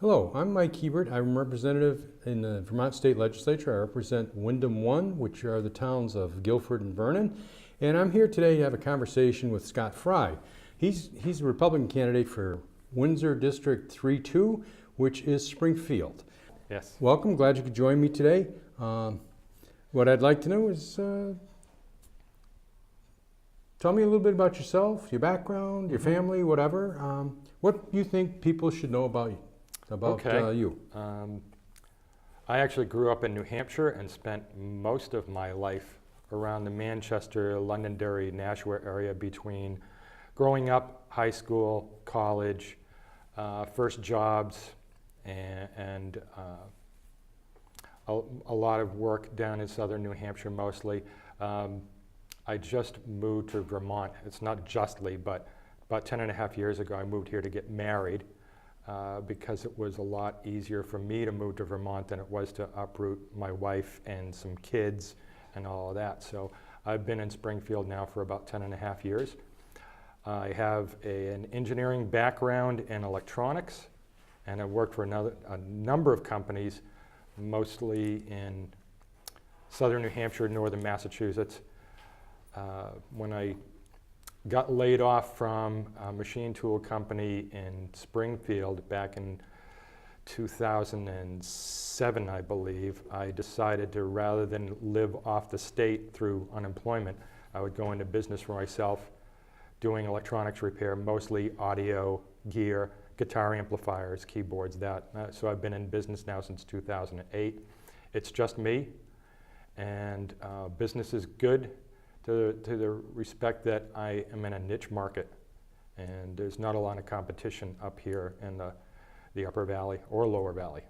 Hello, I'm Mike Hebert. I'm a representative in the Vermont State Legislature. I represent Wyndham 1, which are the towns of Guilford and Vernon. And I'm here today to have a conversation with Scott Frye. He's a Republican candidate for Windsor District 3-2, which is Springfield. Yes. Welcome, glad you could join me today. What I'd like to know is tell me a little bit about yourself, your background, your family, whatever. What do you think people should know about you? You. I actually grew up in New Hampshire and spent most of my life around the Manchester, Londonderry, Nashua area between growing up, high school, college, first jobs, and a lot of work down in southern New Hampshire mostly. I just moved to Vermont. It's not justly, but about 10 and a half years ago I moved here to get married. Because it was a lot easier for me to move to Vermont than it was to uproot my wife and some kids and all of that. So I've been in Springfield now for about 10 and a half years. I have an engineering background in electronics, and I've worked for a number of companies, mostly in southern New Hampshire, northern Massachusetts. When I got laid off from a machine tool company in Springfield back in 2007, I believe, I decided to, rather than live off the state through unemployment, I would go into business for myself, doing electronics repair, mostly audio, gear, guitar amplifiers, keyboards, that. So I've been in business now since 2008. It's just me, and business is good. To the respect that I am in a niche market, and there's not a lot of competition up here in the Upper Valley or Lower Valley.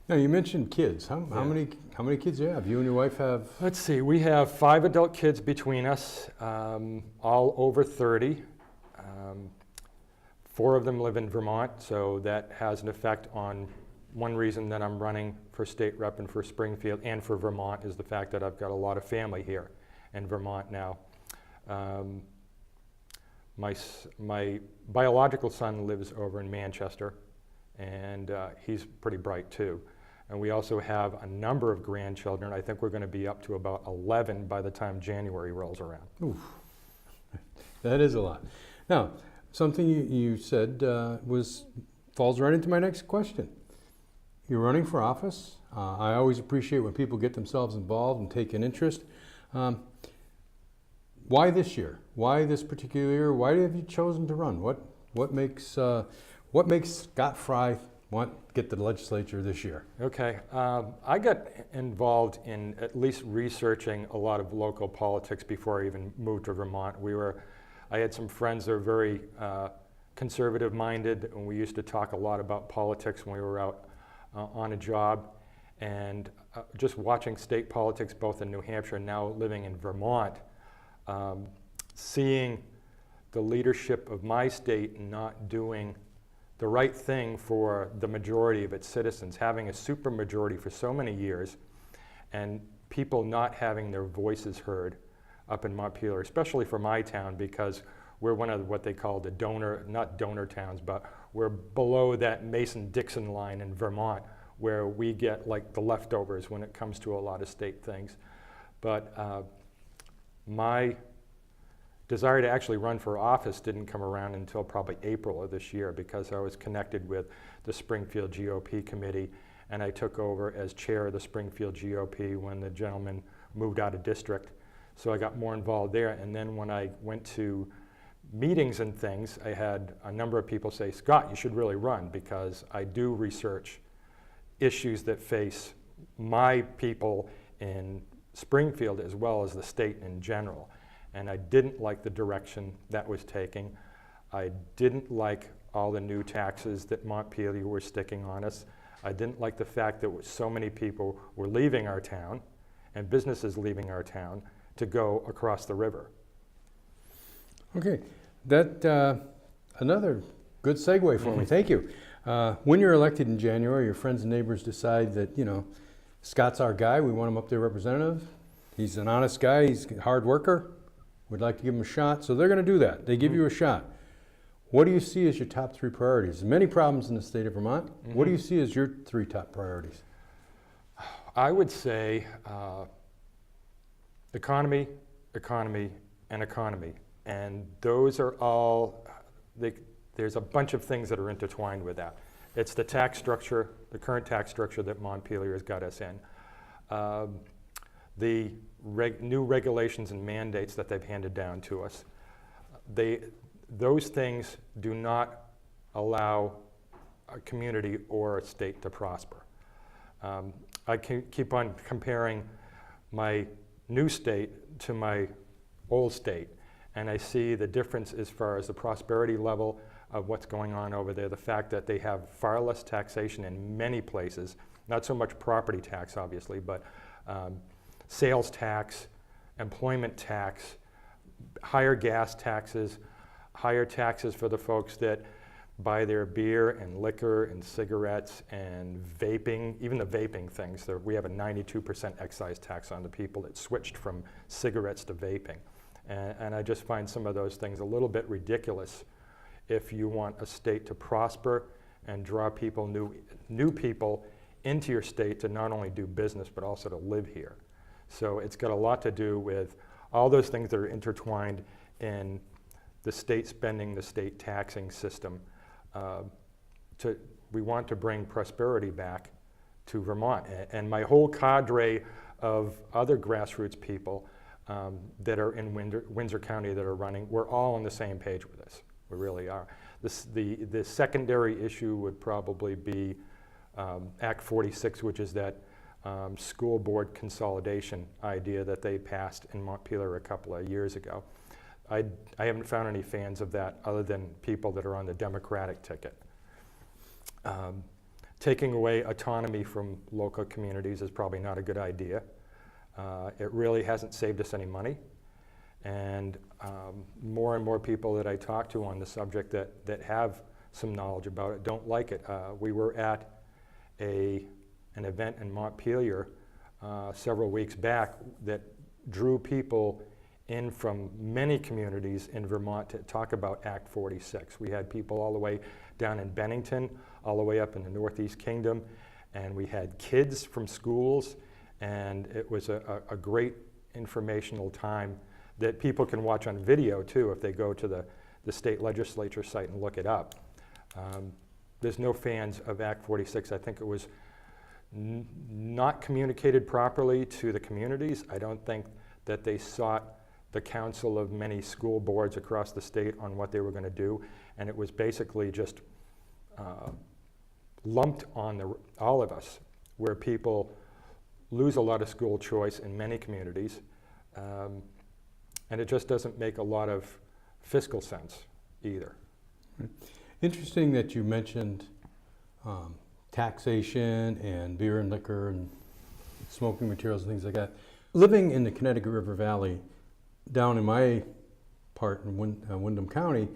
Now you mentioned kids. How many kids do you have? You and your wife have? Let's see. We have 5 adult kids between us, all over 30. 4 of them live in Vermont, so that has an effect on one reason that I'm running for state rep and for Springfield and for Vermont is the fact that I've got a lot of family here in Vermont now. My biological son lives over in Manchester, and he's pretty bright too. And we also have a number of grandchildren. I think we're going to be up to about 11 by the time January rolls around. Oof. That is a lot. Now, something you said falls right into my next question. You're running for office. I always appreciate when people get themselves involved and take an interest. Why this year? Why this particular year? Why have you chosen to run? What makes Scott Frye want to get to the legislature this year? Okay, I got involved in at least researching a lot of local politics before I even moved to Vermont. I had some friends that are very conservative-minded, and we used to talk a lot about politics when we were out on a job. And just watching state politics both in New Hampshire and now living in Vermont, seeing the leadership of my state not doing the right thing for the majority of its citizens, having a supermajority for so many years, and people not having their voices heard up in Montpelier, especially for my town, because we're one of what they call the not donor towns, but we're below that Mason-Dixon line in Vermont, where we get like the leftovers when it comes to a lot of state things. But my desire to actually run for office didn't come around until probably April of this year, because I was connected with the Springfield GOP committee, and I took over as chair of the Springfield GOP when the gentleman moved out of district. So I got more involved there, and then when I went to meetings and things, I had a number of people say, Scott, you should really run, because I do research issues that face my people in Springfield as well as the state in general. And I didn't like the direction that was taking. I didn't like all the new taxes that Montpelier were sticking on us. I didn't like the fact that so many people were leaving our town and businesses leaving our town to go across the river. Okay, that another good segue for me. Thank you. When you're elected in January, your friends and neighbors decide that, Scott's our guy. We want him up there representative. He's an honest guy. He's a hard worker. We'd like to give him a shot. So they're going to do that. They give you a shot. What do you see as your top 3 priorities? There's many problems in the state of Vermont. What do you see as your 3 top priorities? I would say economy, economy, and economy. And those are all, there's a bunch of things that are intertwined with that. It's the tax structure, the current tax structure that Montpelier has got us in. The new regulations and mandates that they've handed down to us. Those things do not allow a community or a state to prosper. I can keep on comparing my new state to my old state, and I see the difference as far as the prosperity level of what's going on over there, the fact that they have far less taxation in many places, not so much property tax obviously, but sales tax, employment tax, higher gas taxes, higher taxes for the folks that buy their beer and liquor and cigarettes and vaping, even the vaping things. We have a 92% excise tax on the people that switched from cigarettes to vaping. And I just find some of those things a little bit ridiculous if you want a state to prosper and draw people, new people into your state to not only do business but also to live here. So it's got a lot to do with all those things that are intertwined in the state spending, the state taxing system. We want to bring prosperity back to Vermont. And my whole cadre of other grassroots people that are in Windsor County that are running, we're all on the same page with this. We really are. The secondary issue would probably be Act 46, which is that school board consolidation idea that they passed in Montpelier a couple of years ago. I haven't found any fans of that other than people that are on the Democratic ticket. Taking away autonomy from local communities is probably not a good idea. It really hasn't saved us any money. And more and more people that I talk to on the subject that have some knowledge about it don't like it. We were at an event in Montpelier several weeks back that drew people in from many communities in Vermont to talk about Act 46. We had people all the way down in Bennington, all the way up in the Northeast Kingdom, and we had kids from schools, and it was a great informational time that people can watch on video too if they go to the state legislature site and look it up. There's no fans of Act 46. I think it was not communicated properly to the communities. I don't think that they sought the counsel of many school boards across the state on what they were going to do, and it was basically just lumped on all of us, where people lose a lot of school choice in many communities, and it just doesn't make a lot of fiscal sense either. Interesting that you mentioned taxation and beer and liquor and smoking materials and things like that. Living in the Connecticut River Valley, down in my part in Windham County,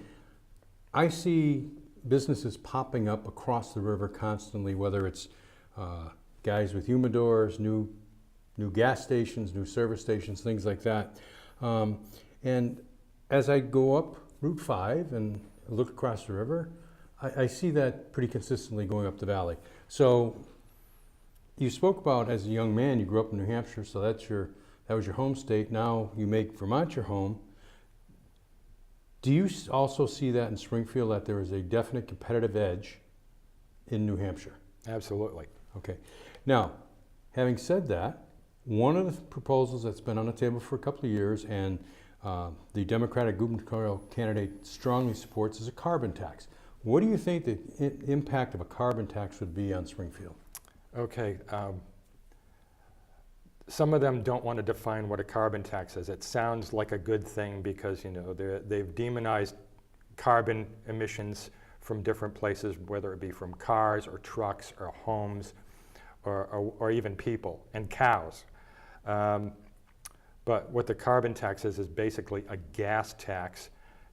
I see businesses popping up across the river constantly, whether it's guys with humidors, new gas stations, new service stations, things like that. And as I go up Route 5 and look across the river, I see that pretty consistently going up the valley. So you spoke about, as a young man, you grew up in New Hampshire, so that was your home state. Now you make Vermont your home. Do you also see that in Springfield, that there is a definite competitive edge in New Hampshire? Absolutely. Okay. Now, having said that, one of the proposals that's been on the table for a couple of years and the Democratic gubernatorial candidate strongly supports is a carbon tax. What do you think the impact of a carbon tax would be on Springfield? Okay. Some of them don't want to define what a carbon tax is. It sounds like a good thing because they've demonized carbon emissions from different places, whether it be from cars or trucks or homes or even people and cows. But what the carbon tax is basically a gas tax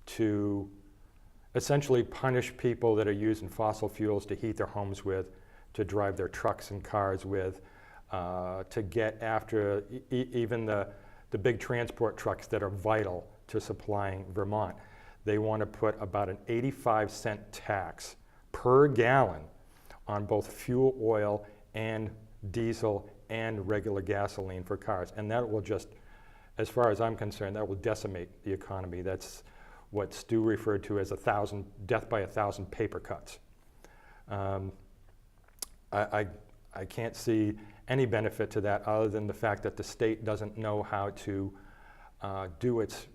to essentially punish people that are using fossil fuels to heat their homes with, to drive their trucks and cars with, to get after even the big transport trucks that are vital to supplying Vermont. they want to put about an 85-cent tax per gallon on both fuel oil and diesel and regular gasoline for cars. And that will just, as far as I'm concerned, that will decimate the economy. That's what Stu referred to as death by 1,000 paper cuts. I can't see any benefit to that other than the fact that the state doesn't know how to do its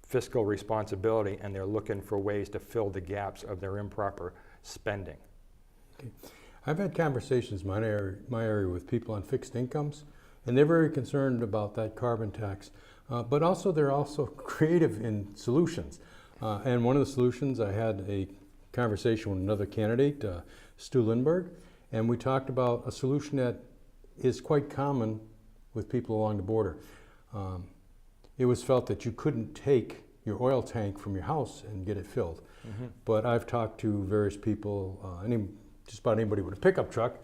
fiscal responsibility, and they're looking for ways to fill the gaps of their improper spending. Okay. I've had conversations in my area with people on fixed incomes, and they're very concerned about that carbon tax, but also they're also creative in solutions. And one of the solutions, I had a conversation with another candidate, Stu Lindbergh, and we talked about a solution that is quite common with people along the border. It was felt that you couldn't take your oil tank from your house and get it filled. Mm-hmm. But I've talked to various people, just about anybody with a pickup truck,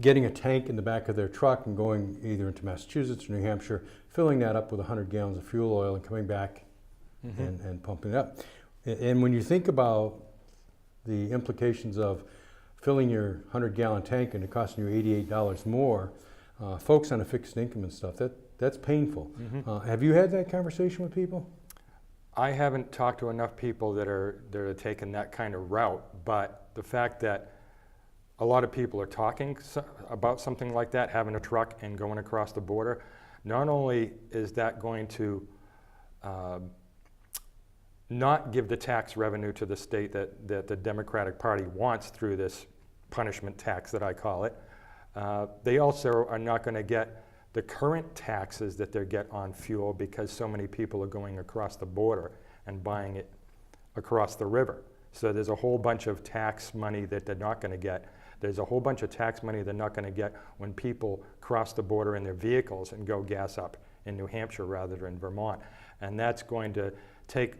getting a tank in the back of their truck and going either into Massachusetts or New Hampshire, filling that up with 100 gallons of fuel oil and coming back and pumping it up. And when you think about the implications of filling your 100-gallon tank and it costing you $88 more, folks on a fixed income and stuff, that's painful. Mm-hmm. Have you had that conversation with people? I haven't talked to enough people that are taking that kind of route, but the fact that a lot of people are talking about something like that, having a truck and going across the border, not only is that going to not give the tax revenue to the state that the Democratic Party wants through this punishment tax that I call it, they also are not going to get the current taxes that they get on fuel because so many people are going across the border and buying it across the river. So there's a whole bunch of tax money that they're not going to get. There's a whole bunch of tax money they're not going to get when people cross the border in their vehicles and go gas up in New Hampshire rather than Vermont. And that's going to take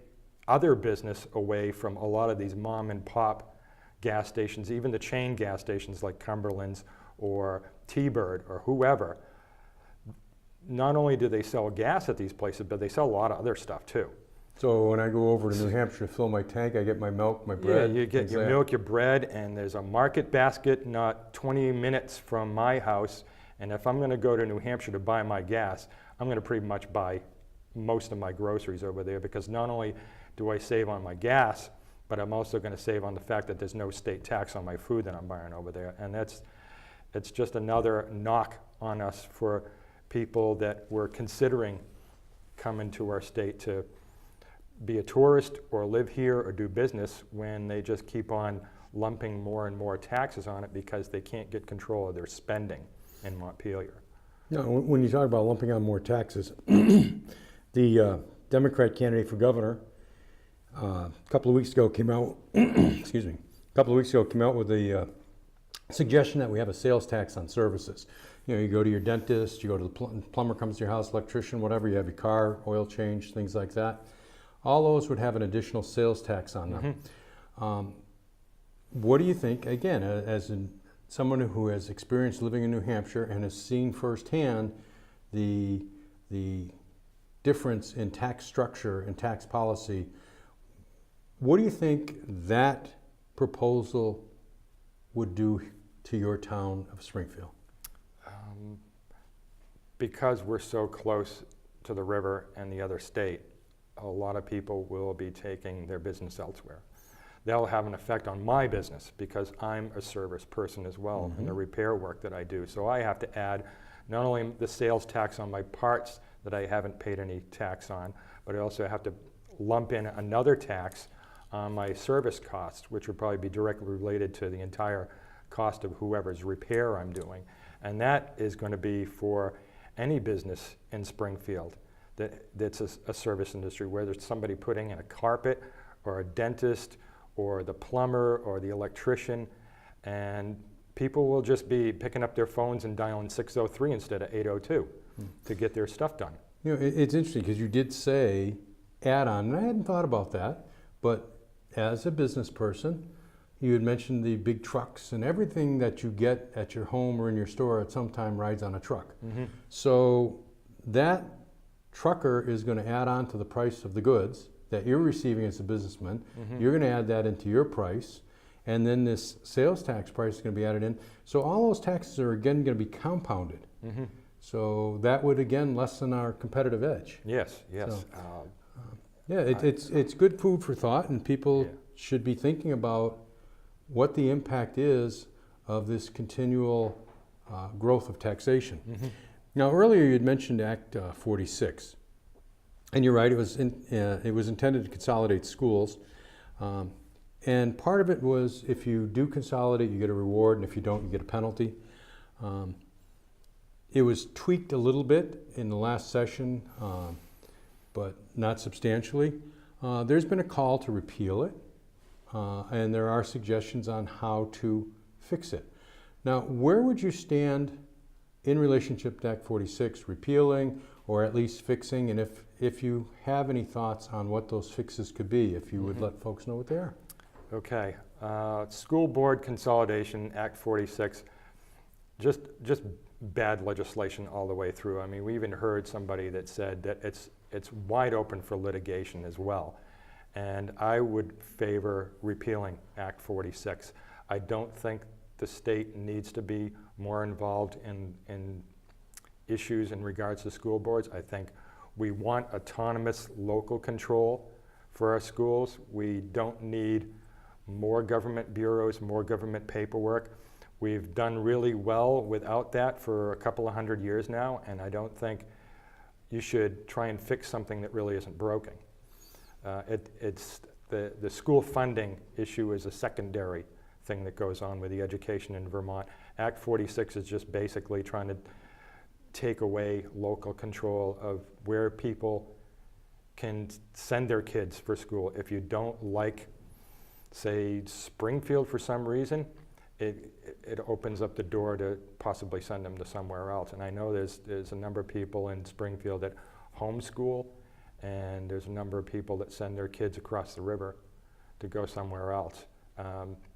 other business away from a lot of these mom and pop gas stations, even the chain gas stations like Cumberland's or T-Bird or whoever. Not only do they sell gas at these places, but they sell a lot of other stuff too. So when I go over to New Hampshire to fill my tank, I get my milk, my bread? Yeah, you get your milk, your bread, and there's a market basket not 20 minutes from my house. And if I'm going to go to New Hampshire to buy my gas, I'm going to pretty much buy most of my groceries over there, because not only do I save on my gas, but I'm also going to save on the fact that there's no state tax on my food that I'm buying over there. And it's just another knock on us for people that were considering coming to our state to be a tourist or live here or do business, when they just keep on lumping more and more taxes on it because they can't get control of their spending in Montpelier. No, when you talk about lumping on more taxes, the Democrat candidate for governor a couple of weeks ago came out excuse me, a couple of weeks ago came out with a suggestion that we have a sales tax on services. You know, you go to your dentist, you go to the plumber comes to your house, electrician, whatever, you have your car, oil change, things like that. All those would have an additional sales tax on them. Mm-hmm. What do you think, again, as someone who has experienced living in New Hampshire and has seen firsthand the difference in tax structure and tax policy, what do you think that proposal would do to your town of Springfield? Because we're so close to the river and the other state, a lot of people will be taking their business elsewhere. That'll have an effect on my business because I'm a service person as well, mm-hmm. in the repair work that I do. So I have to add not only the sales tax on my parts that I haven't paid any tax on, but I also have to lump in another tax on my service costs, which would probably be directly related to the entire cost of whoever's repair I'm doing. And that is going to be for any business in Springfield that's a service industry, whether it's somebody putting in a carpet or a dentist or the plumber or the electrician, and people will just be picking up their phones and dialing 603 instead of 802 to get their stuff done. You know, it's interesting because you did say add-on, and I hadn't thought about that, but as a business person, you had mentioned the big trucks and everything that you get at your home or in your store at some time rides on a truck. Mm-hmm. So that trucker is going to add on to the price of the goods that you're receiving as a businessman. You're going to add that into your price, and then this sales tax price is going to be added in. So all those taxes are again going to be compounded. So that would again lessen our competitive edge. Yes. So, yeah, it's good food for thought, and people Yeah. should be thinking about what the impact is of this continual growth of taxation. Now, earlier you had mentioned Act 46, and you're right. It was intended to consolidate schools, and part of it was if you do consolidate, you get a reward, and if you don't, you get a penalty. It was tweaked a little bit in the last session, but not substantially. There's been a call to repeal it, and there are suggestions on how to fix it. Now, where would you stand in relationship to Act 46, repealing or at least fixing? And if you have any thoughts on what those fixes could be, if you would let folks know what they are. Okay. School board consolidation, Act 46, just bad legislation all the way through. I mean, we even heard somebody that said that it's wide open for litigation as well. And I would favor repealing Act 46. I don't think the state needs to be more involved in issues in regards to school boards. I think we want autonomous local control for our schools. We don't need more government bureaus, more government paperwork. We've done really well without that for a couple of hundred years now, and I don't think you should try and fix something that really isn't broken. It's the school funding issue is a secondary thing that goes on with the education in Vermont. Act 46 is just basically trying to take away local control of where people can send their kids for school. If you don't like, say, Springfield for some reason, it opens up the door to possibly send them to somewhere else. And I know there's a number of people in Springfield that homeschool, and there's a number of people that send their kids across the river to go somewhere else.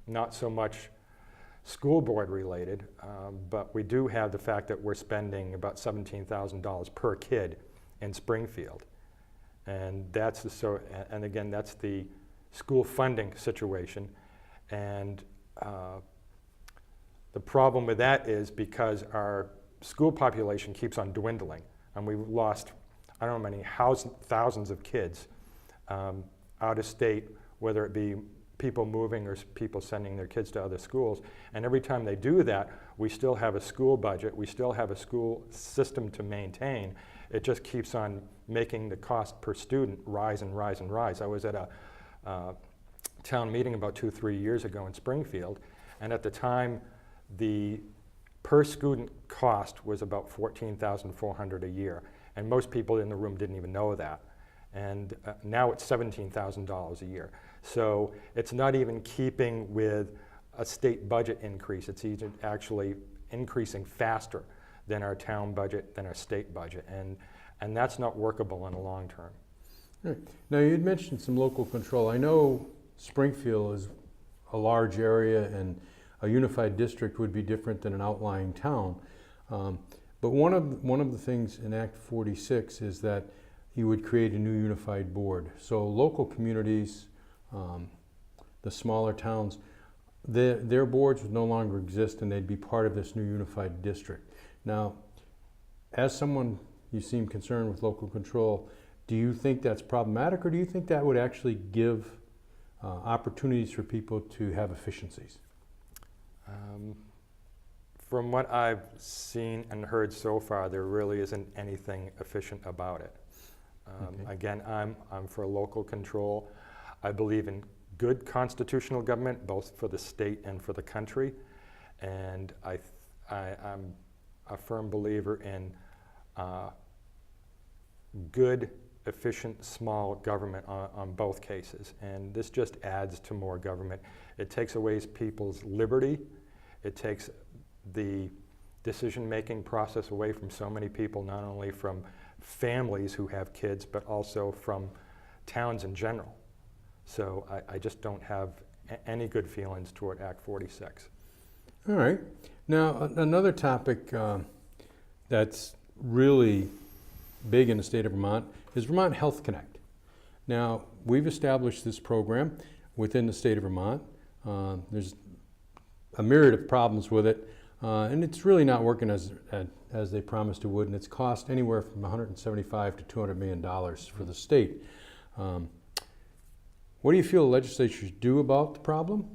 Not so much school board related, but we do have the fact that we're spending about $17,000 per kid in Springfield. And that's and again, that's the school funding situation. And the problem with that is because our school population keeps on dwindling, and we've lost, I don't know how many thousands of kids out of state, whether it be people moving or people sending their kids to other schools. And every time they do that, we still have a school budget, we still have a school system to maintain. It just keeps on making the cost per student rise and rise and rise. I was at a town meeting about 2-3 years ago in Springfield, and at the time, the per student cost was about $14,400 a year. And most people in the room didn't even know that. And now it's $17,000 a year. So it's not even keeping with a state budget increase. It's even actually increasing faster than our town budget, than our state budget. And that's not workable in the long term. Right. Now, you'd mentioned some local control. I know Springfield is a large area, and a unified district would be different than an outlying town. But one of the things in Act 46 is that you would create a new unified board. So local communities, the smaller towns, their boards would no longer exist, and they'd be part of this new unified district. Now, as someone, you seem concerned with local control, do you think that's problematic, or do you think that would actually give opportunities for people to have efficiencies? From what I've seen and heard so far, there really isn't anything efficient about it. Okay. Again, I'm for local control. I believe in good constitutional government, both for the state and for the country. And I'm a firm believer in good, efficient, small government on both cases. And this just adds to more government. It takes away people's liberty. It takes the decision-making process away from so many people, not only from families who have kids, but also from towns in general. So I just don't have any good feelings toward Act 46. All right. Now, another topic that's really big in the state of Vermont is Vermont Health Connect. Now, we've established this program within the state of Vermont. There's a myriad of problems with it, and it's really not working as they promised it would, and it's cost anywhere from $175 to $200 million for the state. What do you feel the legislature should do about the problem?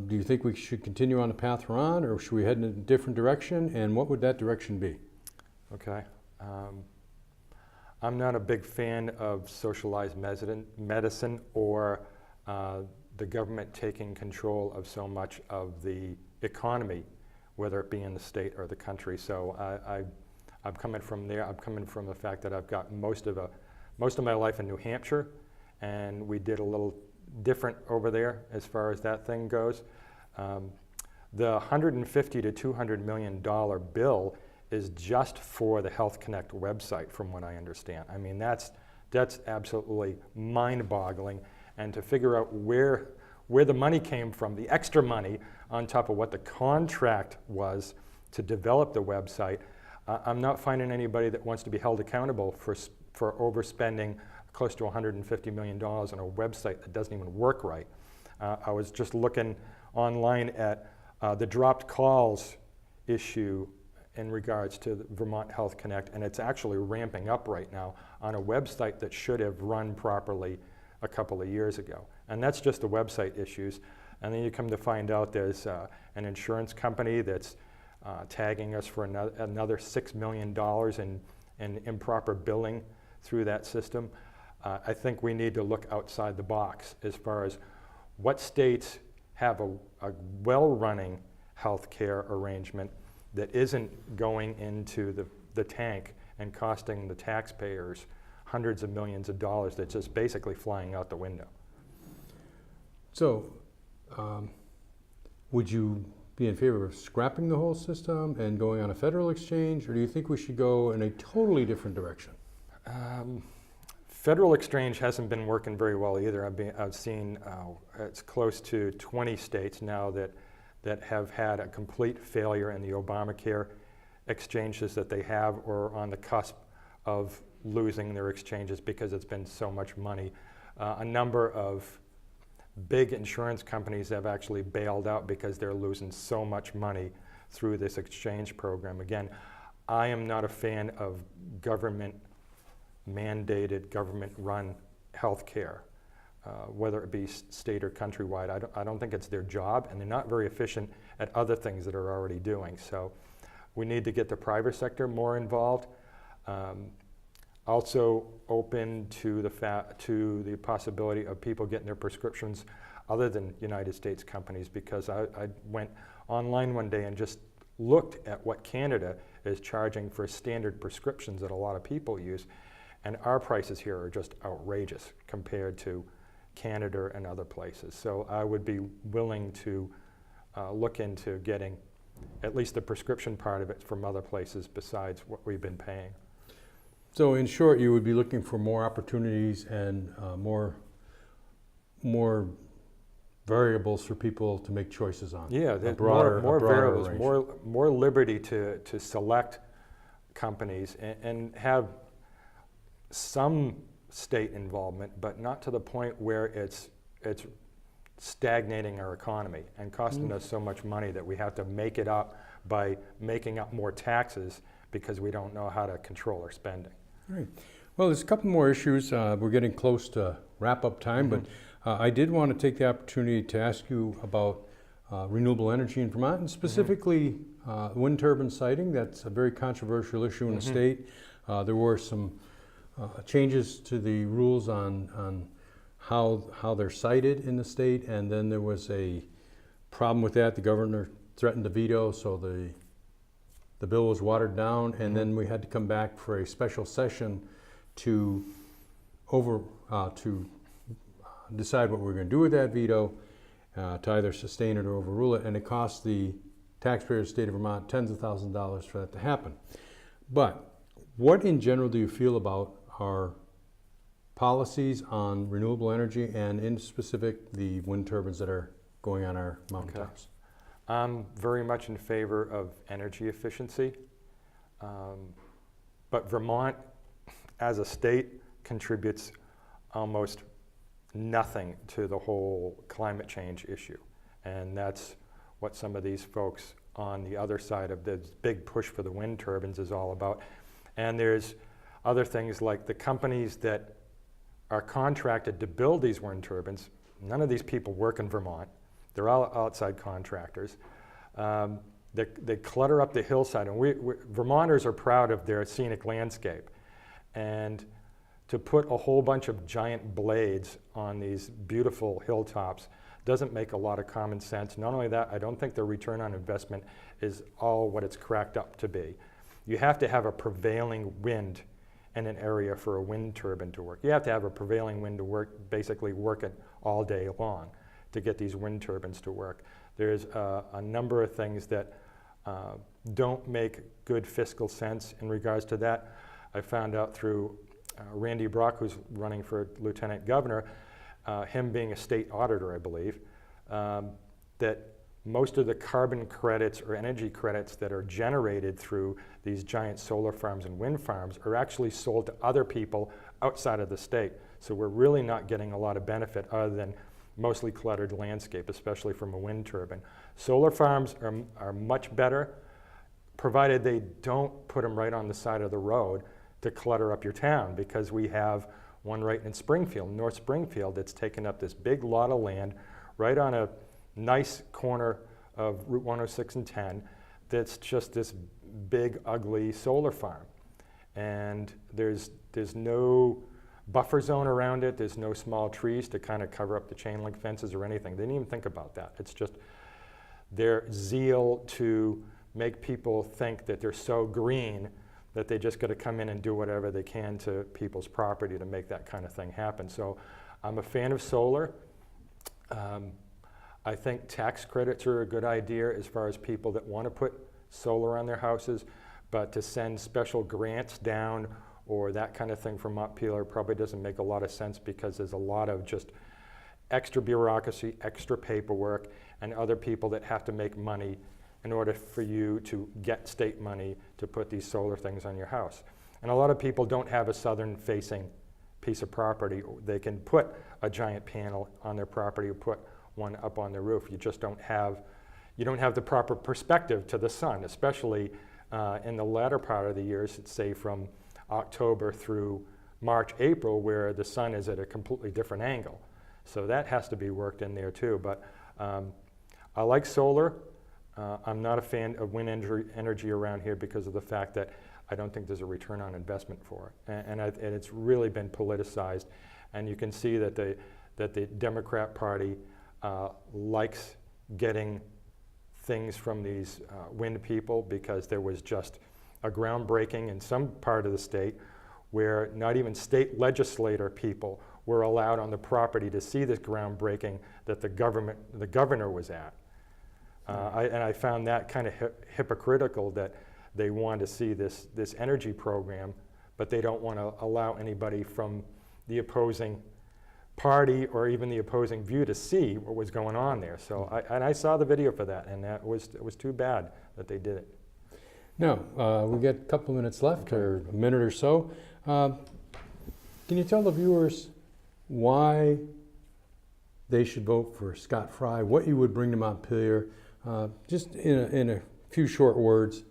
Do you think we should continue on the path we're on, or should we head in a different direction, and what would that direction be? Okay. I'm not a big fan of socialized medicine or the government taking control of so much of the economy, whether it be in the state or the country. So I'm coming from there. I'm coming from the fact that I've got most of my life in New Hampshire, and we did a little different over there as far as that thing goes. The $150 to $200 million bill is just for the Health Connect website, from what I understand. I mean, that's absolutely mind-boggling, and to figure out where the money came from, the extra money on top of what the contract was to develop the website, I'm not finding anybody that wants to be held accountable for overspending close to $150 million on a website that doesn't even work right. I was just looking online at the dropped calls issue in regards to the Vermont Health Connect, and it's actually ramping up right now on a website that should have run properly a couple of years ago. And that's just the website issues. And then you come to find out there's an insurance company that's tagging us for another $6 million in improper billing through that system. I think we need to look outside the box as far as what states have a well-running health care arrangement that isn't going into the tank and costing the taxpayers hundreds of millions of dollars, that's just basically flying out the window. So, would you be in favor of scrapping the whole system and going on a federal exchange, or do you think we should go in a totally different direction? Federal exchange hasn't been working very well either. I've seen it's close to 20 states now that have had a complete failure in the Obamacare exchanges that they have, or on the cusp of losing their exchanges because it's been so much money. A number of big insurance companies have actually bailed out because they're losing so much money through this exchange program. Again, I am not a fan of government-mandated, government-run health care, whether it be state or countrywide. I don't think it's their job, and they're not very efficient at other things that are already doing. So we need to get the private sector more involved. Also open to the possibility of people getting their prescriptions other than United States companies, because I went online one day and just looked at what Canada is charging for standard prescriptions that a lot of people use, and our prices here are just outrageous compared to Canada and other places. So I would be willing to look into getting at least the prescription part of it from other places besides what we've been paying. So in short, you would be looking for more opportunities and more variables for people to make choices on. Yeah, more variables, more liberty to select companies and have some state involvement, but not to the point where it's stagnating our economy and costing us so much money that we have to make it up by making up more taxes because we don't know how to control our spending. Right. Well, there's a couple more issues. We're getting close to wrap-up time, but I did want to take the opportunity to ask you about renewable energy in Vermont, and specifically wind turbine siting. That's a very controversial issue in the state. There were some changes to the rules on how they're sited in the state, and then there was a problem with that. The governor threatened to veto, so the bill was watered down, and then we had to come back for a special session to decide what we were going to do with that veto, to either sustain it or overrule it, and it cost the taxpayers of the state of Vermont tens of thousands of dollars for that to happen. But what in general do you feel about our policies on renewable energy, and in specific the wind turbines that are going on our mountaintops? I'm very much in favor of energy efficiency, but Vermont as a state contributes almost nothing to the whole climate change issue. And that's what some of these folks on the other side of this big push for the wind turbines is all about. And there's other things like the companies that are contracted to build these wind turbines. None of these people work in Vermont. They're all outside contractors. They clutter up the hillside, and Vermonters are proud of their scenic landscape. And to put a whole bunch of giant blades on these beautiful hilltops doesn't make a lot of common sense. Not only that, I don't think the return on investment is all what it's cracked up to be. You have to have a prevailing wind in an area for a wind turbine to work. You have to have a prevailing wind to work, basically work it all day long to get these wind turbines to work. There's a number of things that don't make good fiscal sense in regards to that. I found out through Randy Brock, who's running for lieutenant governor, him being a state auditor, I believe, that most of the carbon credits or energy credits that are generated through these giant solar farms and wind farms are actually sold to other people outside of the state. So we're really not getting a lot of benefit other than mostly cluttered landscape, especially from a wind turbine. Solar farms are much better, provided they don't put them right on the side of the road to clutter up your town, because we have one right in Springfield, North Springfield, that's taken up this big lot of land right on a nice corner of Route 106 and 10 that's just this big, ugly solar farm. And there's no buffer zone around it. There's no small trees to kind of cover up the chain link fences or anything. They didn't even think about that. It's just their zeal to make people think that they're so green that they just got to come in and do whatever they can to people's property to make that kind of thing happen. So I'm a fan of solar. I think tax credits are a good idea as far as people that want to put solar on their houses, but to send special grants down or that kind of thing from Montpelier probably doesn't make a lot of sense, because there's a lot of just extra bureaucracy, extra paperwork, and other people that have to make money in order for you to get state money to put these solar things on your house. And a lot of people don't have a southern facing piece of property. They can put a giant panel on their property or put one up on their roof. You just don't have the proper perspective to the sun, especially in the latter part of the years, say from October through March, April, where the sun is at a completely different angle. So that has to be worked in there too. But I like solar. I'm not a fan of wind energy around here because of the fact that I don't think there's a return on investment for it. And it's really been politicized. And you can see that the Democrat Party likes getting things from these wind people, because there was just a groundbreaking in some part of the state where not even state legislator people were allowed on the property to see this groundbreaking that the governor was at. And I found that kind of hypocritical, that they want to see this energy program, but they don't want to allow anybody from the opposing party or even the opposing view to see what was going on there. So I saw the video for that, and it was too bad that they did it. Now, we got a couple minutes left, or a minute or so. Can you tell the viewers why they should vote for Scott Frye, what you would bring to Montpelier, just in a few short words,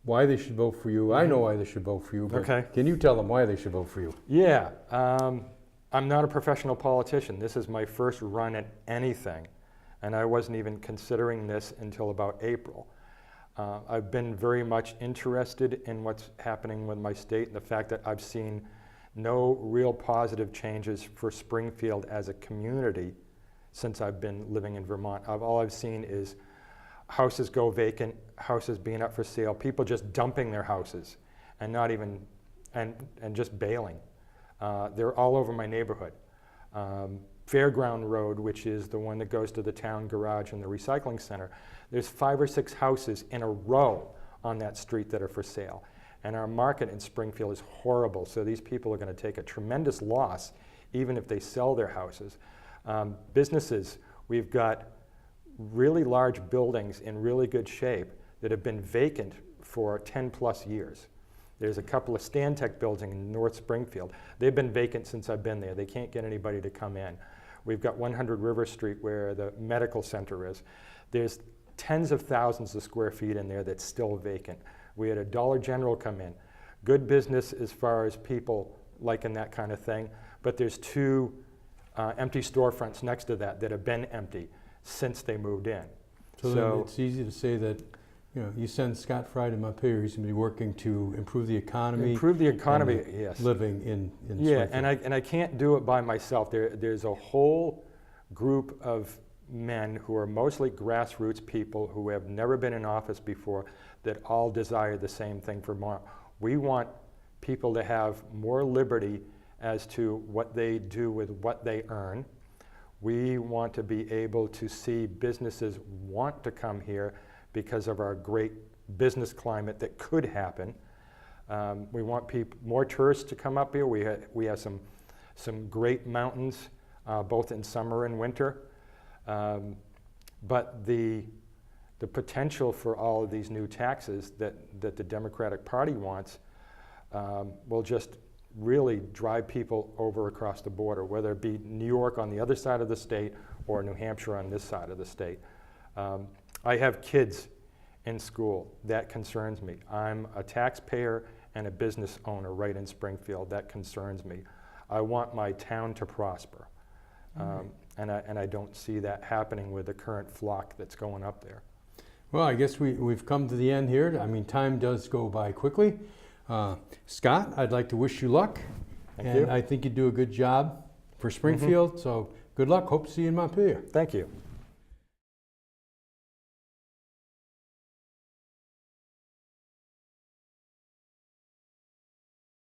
why they should vote for you? I know why they should vote for you, but can you tell them why they should vote for you? Yeah, I'm not a professional politician. This is my first run at anything, and I wasn't even considering this until about April. I've been very much interested in what's happening with my state, and the fact that I've seen no real positive changes for Springfield as a community since I've been living in Vermont. All I've seen is houses go vacant, houses being up for sale, people just dumping their houses and not even, and just bailing. They're all over my neighborhood. Fairground Road, which is the one that goes to the town garage and the recycling center, there's 5 or 6 houses in a row on that street that are for sale. And our market in Springfield is horrible, so these people are going to take a tremendous loss even if they sell their houses. Businesses, we've got really large buildings in really good shape that have been vacant for 10 plus years. There's a couple of Stantec buildings in North Springfield. They've been vacant since I've been there. They can't get anybody to come in. We've got 100 River Street where the medical center is. There's tens of thousands of square feet in there that's still vacant. We had a Dollar General come in. Good business as far as people liking that kind of thing, but there's two empty storefronts next to that that have been empty since they moved in. So then it's easy to say that, you know, you send Scott Frye to Montpelier, he's going to be working to improve the economy. Improve the economy, yes. Living in Yeah, Springfield. and I can't do it by myself. There's a whole group of men who are mostly grassroots people who have never been in office before that all desire the same thing for Vermont. We want people to have more liberty as to what they do with what they earn. We want to be able to see businesses want to come here because of our great business climate that could happen. We want more tourists to come up here. We have some great mountains, both in summer and winter. But the potential for all of these new taxes that the Democratic Party wants will just really drive people over across the border, whether it be New York on the other side of the state or New Hampshire on this side of the state. I have kids in school. That concerns me. I'm a taxpayer and a business owner right in Springfield. That concerns me. I want my town to prosper. And I don't see that happening with the current flock that's going up there. Well, I guess we've come to the end here. I mean, time does go by quickly. Scott, I'd like to wish you luck. Thank you. I think you do a good job for Springfield, so good luck. Hope to see you in Montpelier. Thank you.